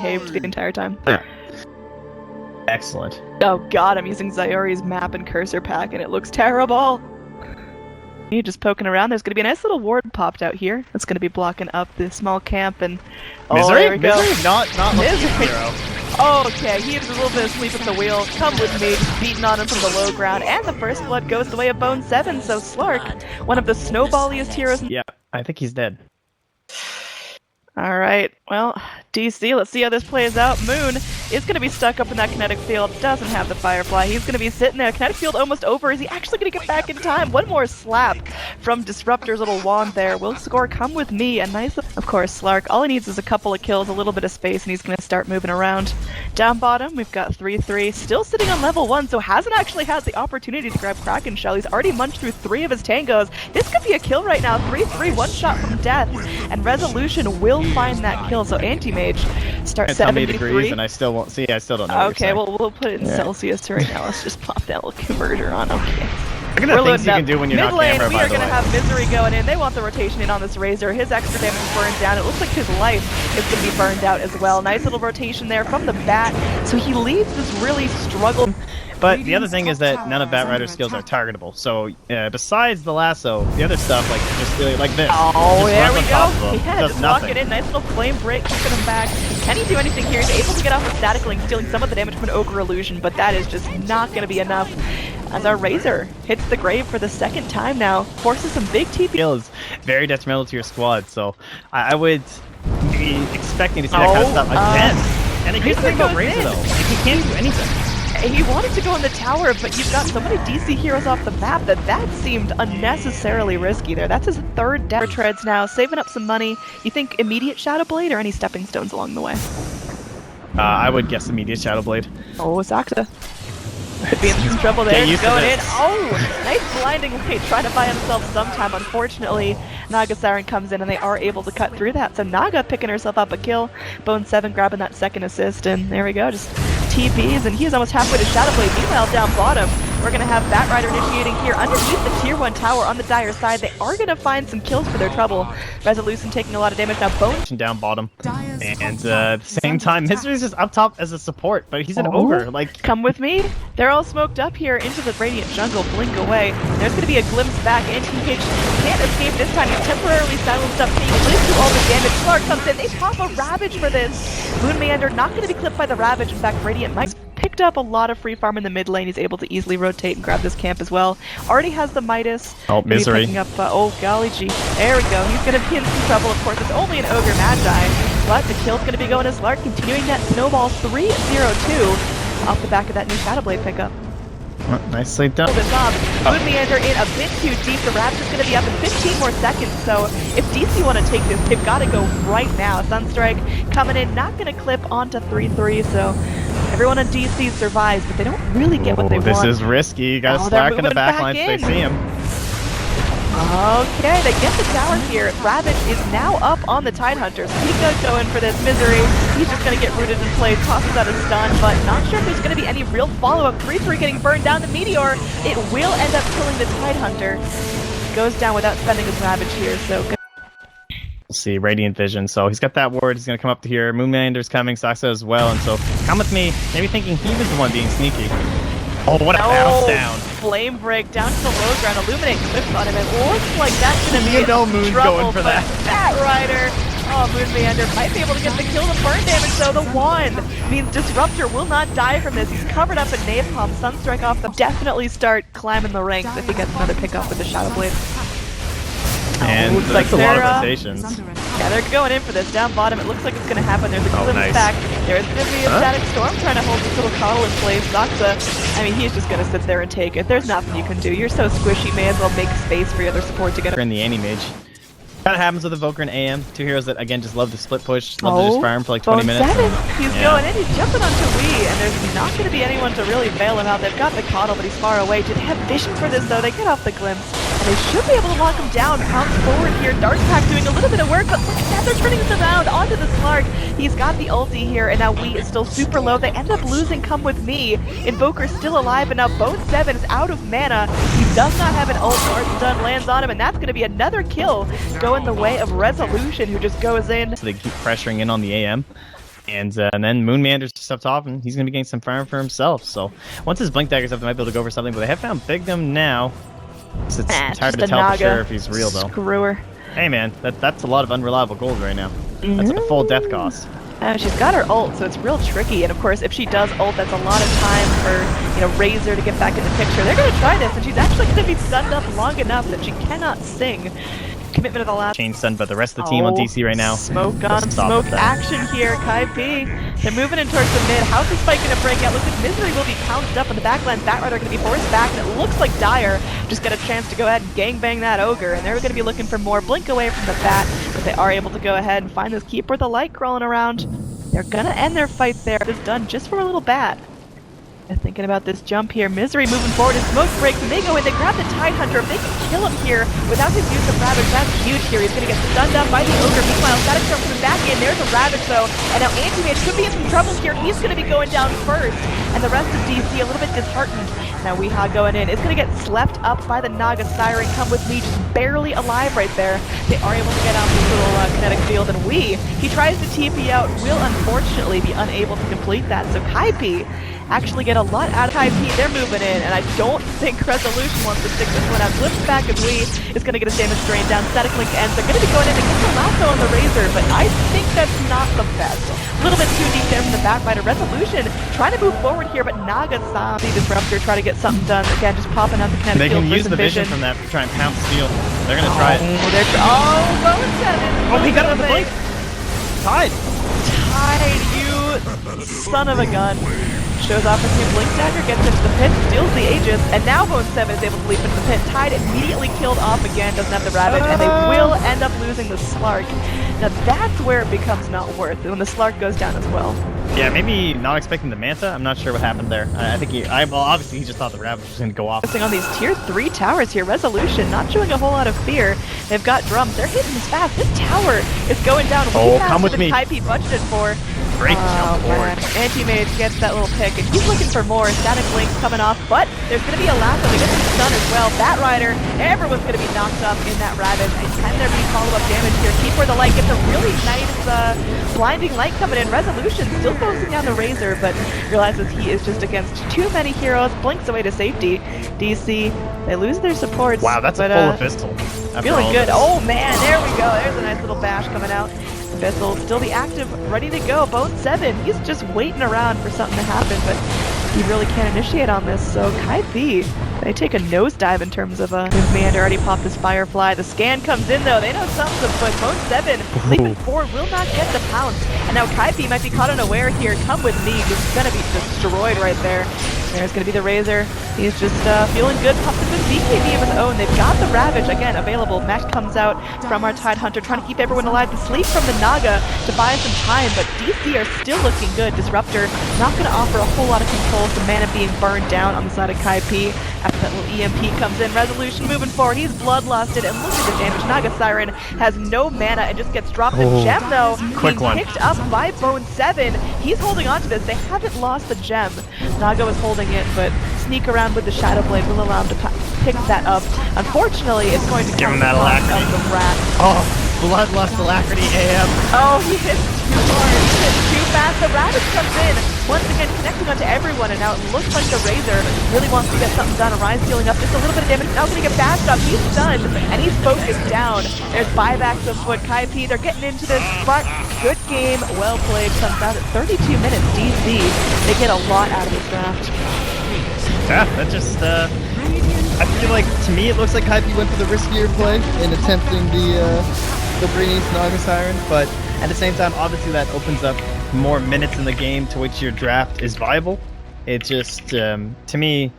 behaved the entire time. Excellent. Oh god, I'm using Zyori's map and cursor pack and it looks terrible! You're just poking around. There's going to be a nice little ward popped out here. That's going to be blocking up the small camp and... Oh, there we go. Misery? Not Misery. Hero. Okay, he has a little bit of sleep at the wheel. Come with me, beating on him from the low ground. And the first blood goes the way of Bone 7, so Slark, one of the snowballiest heroes... Yeah, I think he's dead. Alright, well, DC, let's see how this plays out. Moon is going to be stuck up in that kinetic field, doesn't have the Firefly. He's going to be sitting there, kinetic field almost over. Is he actually going to get back in time? One more slap from Disruptor's little wand there. Will score Come With Me, a nice... Of course, Slark, all he needs is a couple of kills, a little bit of space, and he's going to start moving around. Down bottom, we've got 3-3, still sitting on level 1, so hasn't actually had the opportunity to grab Kraken Shell. He's already munched through 3 of his tangos. This could be a kill right now, 3-3, one shot from death, and Resolution will find that kill, so Anti-Mage starts 73. Degrees and I still won't see. I still don't know. Okay, well we'll put it in Celsius right now. Let's just pop that little converter on. Okay. Look at the things you can do when you're not camera, we are going to have Misery going in. They want the rotation in on this Razor. His extra damage is burned down. It looks like his life is going to be burned out as well. Nice little rotation there from the Bat. So he leaves this really struggle. But the other thing is that none of Batrider's skills are targetable. So besides the lasso, the other stuff, like just really like this. Oh, there we go. Yeah, just lock it in. Nice little flame break, keeping him back. Can he do anything here? He's able to get off the static link, stealing some of the damage from an Ogre illusion, but that is just not going to be enough. As our Razor hits the grave for the second time now, forces some big TP. Skills very detrimental to your squad, so I would be expecting to see that kind of stuff again. And here's the thing about Razor though, he can't do anything. He wanted to go in the tower, but you've got so many DC heroes off the map that seemed unnecessarily risky there. That's his third death treads now, saving up some money. You think immediate Shadow Blade or any stepping stones along the way? I would guess immediate Shadow Blade. Oh, Saksa. Could be in some trouble there. Going in. Oh, nice blinding light. Trying to buy himself some time. Unfortunately, Naga Siren comes in and they are able to cut through that. So Naga picking herself up a kill. Bone 7 grabbing that second assist. And there we go. Just TPs. And he is almost halfway to Shadow Blade. Meanwhile, down bottom, we're going to have Batrider initiating here underneath the tier 1 tower on the dire side. They are going to find some kills for their trouble. Resolution taking a lot of damage. Now Bone down bottom. And at the same time, Misery's just up top as a support, but he's an ogre. Like, come with me. They're all smoked up here into the Radiant Jungle. Blink away. There's going to be a glimpse back. Anti-Mage can't escape this time. He's temporarily silenced up. He lives through all the damage. Slark comes in. They pop a Ravage for this. Moon Meander not going to be clipped by the Ravage. In fact, Radiant Mike picked up a lot of free farm in the mid lane. He's able to easily rotate and grab this camp as well. Already has the Midas. Oh, Misery. Picking up, oh, golly gee. There we go. He's going to be in some trouble. Of course, it's only an Ogre Magi. But the kill's going to be going to Slark, continuing that snowball 3-0-2 off the back of that new Shadow Blade pickup. Nicely done. Moon Meander in a bit too deep. The Ravage is going to be up in 15 more seconds. So if DC want to take this, they've got to go right now. Sunstrike coming in, not going to clip onto 3-3. So everyone on DC survives, but they don't really get what they want. This is risky. You got to Slark in the backline so they see him. Okay, they get the tower here. Ravage is now up on the Tidehunter. So he's going to go in for this Misery. He's just going to get rooted in place, tosses out a stun, but not sure if there's going to be any real follow-up. 3-3 getting burned down. The Meteor, it will end up killing the Tidehunter. Goes down without spending his Ravage here, so good. We'll see, Radiant Vision. So he's got that ward. He's going to come up to here. Moon Meander's coming, Saksa as well. And so come with me, maybe thinking he was the one being sneaky. Oh, what a bounce down. Flame break down to the low ground. Illuminate clips on him. It looks like that's going to be Moon's trouble going for that. Batrider. Oh, Moon Meander might be able to get the kill. The burn damage, though, the wand means Disruptor will not die from this. He's covered up in napalm. Sunstrike off the... Definitely start climbing the ranks if he gets another pickup with the Shadow Blade. And looks like a lot of rotations. Yeah, they're going in for this. Down bottom, it looks like it's going to happen. There's a glimpse back. There's going to be a static storm trying to hold this little coddle in place. Saksa, I mean, he's just going to sit there and take it. There's nothing you can do. You're so squishy, may as well make space for your other support to get in the Anti-Mage. Kind of happens with Invoker and AM. Two heroes that, again, just love to split push, love to just farm for like 20 minutes. He's going in, he's jumping onto Wii, and there's not going to be anyone to really bail him out. They've got the coddle, but he's far away. Do they have vision for this, though? They get off the glimpse, and they should be able to lock him down. Pounce forward here. Darkpack doing a little bit of work, but look at that, they're turning this around onto the Slark. He's got the ulti here, and now Wii is still super low. They end up losing Come With Me. Invoker's still alive, and now Bone 7 is out of mana. He does not have an ult. Stun lands on him, and that's going to be another kill going the way of Resolution, who just goes in. So they keep pressuring in on the AM. And then Moon Meanders just up top, and he's going to be getting some farm for himself. So once his Blink Dagger's up, they might be able to go for something. But they have found Bigdom now. So it's hard to tell for sure if he's real, though. Screw her. Hey, man, that's a lot of unreliable gold right now. That's a full death cost. She's got her ult, so it's real tricky. And of course, if she does ult, that's a lot of time for Razor to get back in the picture. They're going to try this, and she's actually going to be stunned up long enough that she cannot sing. Commitment of the last. Change stun, but the rest of the team on DC right now. Smoke on smoke action here, Kaipi. They're moving in towards the mid. How's the spike going to break out? Looks like Misery will be pounced up on the backline. Batrider going to be forced back, and it looks like Dire just got a chance to go ahead and gangbang that Ogre, and they're going to be looking for more blink away from the bat, but they are able to go ahead and find this Keeper of the Light crawling around. They're going to end their fight there. It's done just for a little bat. They're thinking about this jump here. Misery moving forward, and smoke breaks, and they go in, they grab the Tidehunter. If they can kill him here without his use of Ravage, that's huge here. He's going to get stunned up by the Ogre. Meanwhile, Static Storm coming back in. There's a Ravage, though, and now Anti-Mage could be in some trouble here. He's going to be going down first, and the rest of DC a little bit disheartened. Now Weehaw going in. It's going to get slept up by the Naga. Siren, come with me, just barely alive right there. They are able to get out this little kinetic field, and he tries to TP out, will unfortunately be unable to complete that. So Kaipi actually get a lot out of Kaipi. They're moving in, and I don't think Resolution wants to stick this one out. Flips back as is going to get a damage drain down. Static Link ends. They're going to be going in to get the lasso on the Razor, but I think that's not the best. A little bit too deep there from the Batrider. Resolution trying to move forward here, but Naga saw the Disruptor try to get something done. Again, just popping out the kinetic They field can use the vision from that to try and pounce steel. They're going to try it. Bone 7. Oh, he got it on the blink. Tide, you son of a gun. Shows off his new Blink Dagger, gets into the pit, steals the Aegis, and now Bone 7 is able to leap into the pit. Tide immediately killed off again, doesn't have the Ravage, and they will end up losing the Slark. Now that's where it becomes not worth it, when the Slark goes down as well. Yeah, maybe not expecting the Manta. I'm not sure what happened there. I think well, obviously he just thought the Ravage was going to go off. Focusing on these tier 3 towers here, Resolution not showing a whole lot of fear. They've got drums, they're hitting this fast. This tower is going down way faster than Kaipi budgeted for. Great jump forward. Anti-Mage gets that little pick, and he's looking for more. Static Link's coming off, but there's going to be a lasso. They get some stun as well. Batrider, everyone's going to be knocked up in that Ravage. And can there be follow-up damage here? Keeper of the Light gets a really nice blinding light coming in. Resolution still focusing on the Razor, but realizes he is just against too many heroes. Blinks away to safety. DC, they lose their supports. Wow, that's a full Abyssal. Feeling good. Oh man, there we go. There's a nice little bash coming out. Abyssal still be active, ready to go. Bone 7, he's just waiting around for something to happen, but he really can't initiate on this. So Kaipi, they take a nosedive in terms of Commander already popped this Firefly. The scan comes in though, they know something's afoot. Bone 7, leaping forward, will not get the pounce. And now Kaipi might be caught unaware here. Come with me, just gonna be destroyed right there. There's going to be the Razor. He's just feeling good, pops a good BKB of his own. They've got the Ravage, again, available. Mech comes out from our Tidehunter, trying to keep everyone alive. The sleep from the Naga to buy some time, but DC are still looking good. Disruptor not going to offer a whole lot of control. The mana being burned down on the side of Kaipi. After that little EMP comes in, Resolution moving forward. He's bloodlusted, and look at the damage. Naga Siren has no mana and just gets dropped. The gem, though, quick being picked up by Bone 7. He's holding on to this. They haven't lost the gem. Naga was holding it, but sneak around with the Shadow Blade will allow him to pick that up. Unfortunately, it's going to give him that alacrity alacrity. Of the Wrath. Oh, bloodlust alacrity AM. Oh, he hits too hard. He hits too fast. The Ravage comes in, once again connecting onto everyone, and now it looks like the Razor really wants to get something done. Orion stealing up just a little bit of damage. Now going to get bashed up. He's stunned, and he's focused down. There's buybacks afoot. Kaipi, they're getting into this, but good game, well played. Comes out at 32 minutes. DC, they get a lot out of this draft. Yeah, that just, I feel like, to me, it looks like Kaipi went for the riskier play in attempting the bringing Naga Siren, but at the same time, obviously that opens up more minutes in the game to which your draft is viable. It just, to me,